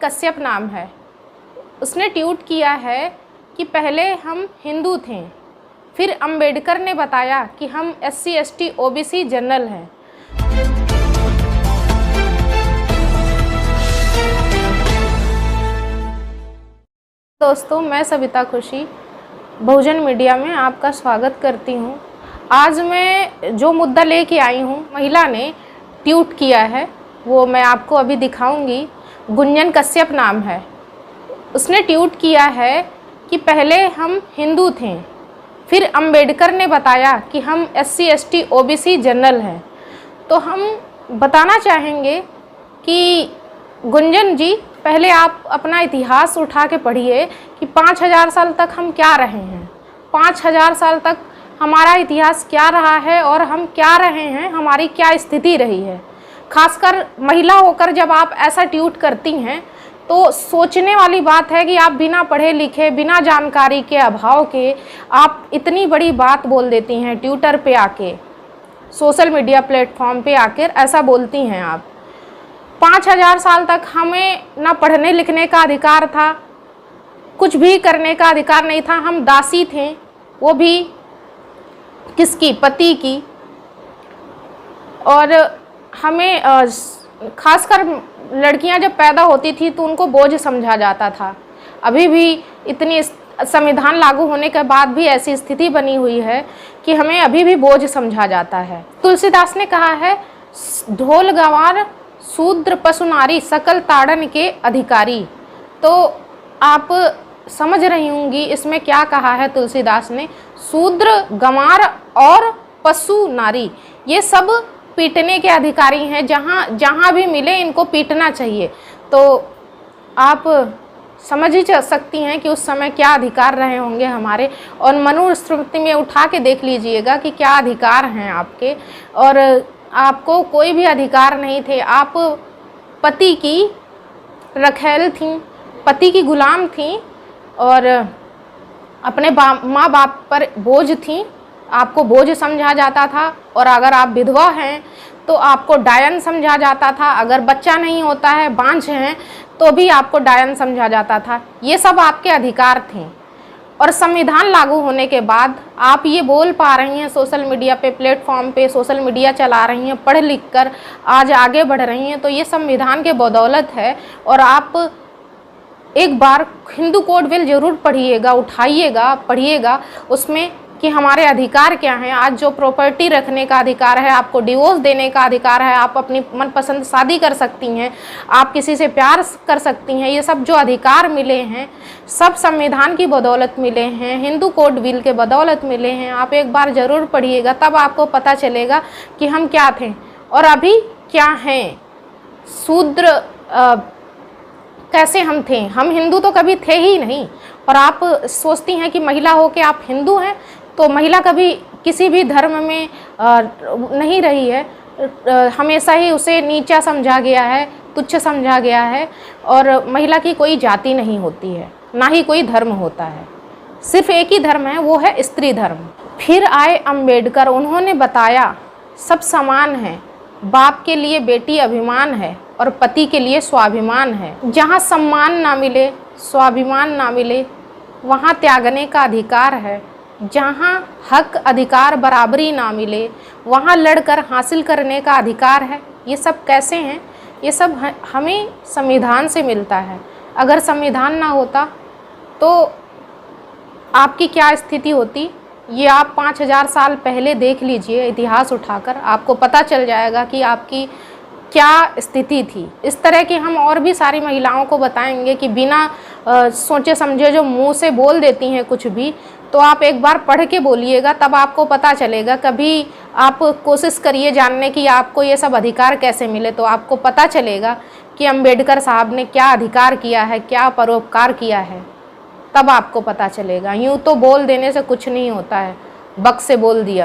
कश्यप नाम है। उसने ट्वीट किया है कि पहले हम हिंदू थे, फिर अंबेडकर ने बताया कि हम SC ST OBC जनरल हैं। दोस्तों, मैं सविता खुशी बहुजन मीडिया में आपका स्वागत करती हूं। आज मैं जो मुद्दा लेके आई हूं, महिला ने ट्वीट किया है, वो मैं आपको अभी दिखाऊंगी। गुंजन कश्यप नाम है। उसने ट्वीट किया है कि पहले हम हिंदू थे, फिर अंबेडकर ने बताया कि हम SC ST OBC जनरल हैं। तो हम बताना चाहेंगे कि गुंजन जी, पहले आप अपना इतिहास उठा के पढ़िए कि 5000 साल तक हम क्या रहे हैं। 5000 साल तक हमारा इतिहास क्या रहा है और हम क्या रहे हैं, हमारी क्या स्थिति रही है। खासकर महिला होकर जब आप ऐसा ट्वीट करती हैं तो सोचने वाली बात है कि आप बिना पढ़े लिखे, बिना जानकारी के अभाव के आप इतनी बड़ी बात बोल देती हैं। ट्विटर पे आके, सोशल मीडिया प्लेटफॉर्म पे आकर ऐसा बोलती हैं आप। 5000 साल तक हमें ना पढ़ने लिखने का अधिकार था, कुछ भी करने का अधिकार नहीं था। हम दासी थे, वो भी किसकी? पति की। और हमें खासकर लड़कियां जब पैदा होती थी तो उनको बोझ समझा जाता था। अभी भी इतनी संविधान लागू होने के बाद भी ऐसी स्थिति बनी हुई है कि हमें अभी भी बोझ समझा जाता है। तुलसीदास ने कहा है, ढोल गंवार शूद्र पशु नारी सकल ताड़न के अधिकारी। तो आप समझ रही होंगी इसमें क्या कहा है तुलसीदास ने। शूद्र, गंवार और पशु नारी, ये सब पीटने के अधिकारी हैं। जहाँ भी मिले इनको पीटना चाहिए। तो आप समझ ही सकती हैं कि उस समय क्या अधिकार रहे होंगे हमारे। और मनुस्मृति में उठा के देख लीजिएगा कि क्या अधिकार हैं आपके। और आपको कोई भी अधिकार नहीं थे। आप पति की रखैल थीं, पति की गुलाम थीं और अपने माँ बाप पर बोझ थीं। आपको बोझ समझा जाता था। और अगर आप विधवा हैं तो आपको डायन समझा जाता था। अगर बच्चा नहीं होता है, बांझ हैं, तो भी आपको डायन समझा जाता था। ये सब आपके अधिकार थे। और संविधान लागू होने के बाद आप ये बोल पा रही हैं सोशल मीडिया पे, प्लेटफॉर्म पे सोशल मीडिया चला रही हैं, पढ़ लिख कर आज आगे बढ़ रही हैं, तो ये संविधान के बदौलत है। और आप एक बार हिंदू कोड बिल जरूर पढ़िएगा, उठाइएगा, पढ़िएगा उसमें कि हमारे अधिकार क्या हैं। आज जो प्रॉपर्टी रखने का अधिकार है, आपको डिवोर्स देने का अधिकार है, आप अपनी मनपसंद शादी कर सकती हैं, आप किसी से प्यार कर सकती हैं, ये सब जो अधिकार मिले हैं सब संविधान की बदौलत मिले हैं, हिंदू कोड बिल के बदौलत मिले हैं। आप एक बार ज़रूर पढ़िएगा, तब आपको पता चलेगा कि हम क्या थे और अभी क्या हैं। शूद्र कैसे हम थे? हम हिंदू तो कभी थे ही नहीं। और आप सोचती हैं कि महिला हो के आप हिंदू हैं, तो महिला कभी किसी भी धर्म में नहीं रही है। हमेशा ही उसे नीचा समझा गया है, तुच्छ समझा गया है। और महिला की कोई जाति नहीं होती है, ना ही कोई धर्म होता है। सिर्फ एक ही धर्म है, वो है स्त्री धर्म। फिर आए अंबेडकर, उन्होंने बताया सब समान है, बाप के लिए बेटी अभिमान है और पति के लिए स्वाभिमान है। जहाँ सम्मान ना मिले, स्वाभिमान ना मिले, वहाँ त्यागने का अधिकार है। जहाँ हक अधिकार बराबरी ना मिले, वहाँ लड़कर हासिल करने का अधिकार है। ये सब कैसे हैं? ये सब हमें संविधान से मिलता है। अगर संविधान ना होता तो आपकी क्या स्थिति होती, ये आप 5000 साल पहले देख लीजिए। इतिहास उठाकर आपको पता चल जाएगा कि आपकी क्या स्थिति थी। इस तरह के हम और भी सारी महिलाओं को बताएंगे कि बिना सोचे समझे जो मुंह से बोल देती हैं कुछ भी, तो आप एक बार पढ़ के बोलिएगा, तब आपको पता चलेगा। कभी आप कोशिश करिए जानने की आपको ये सब अधिकार कैसे मिले, तो आपको पता चलेगा कि अंबेडकर साहब ने क्या अधिकार किया है, क्या परोपकार किया है, तब आपको पता चलेगा। यूँ तो बोल देने से कुछ नहीं होता है, बक से बोल दिया।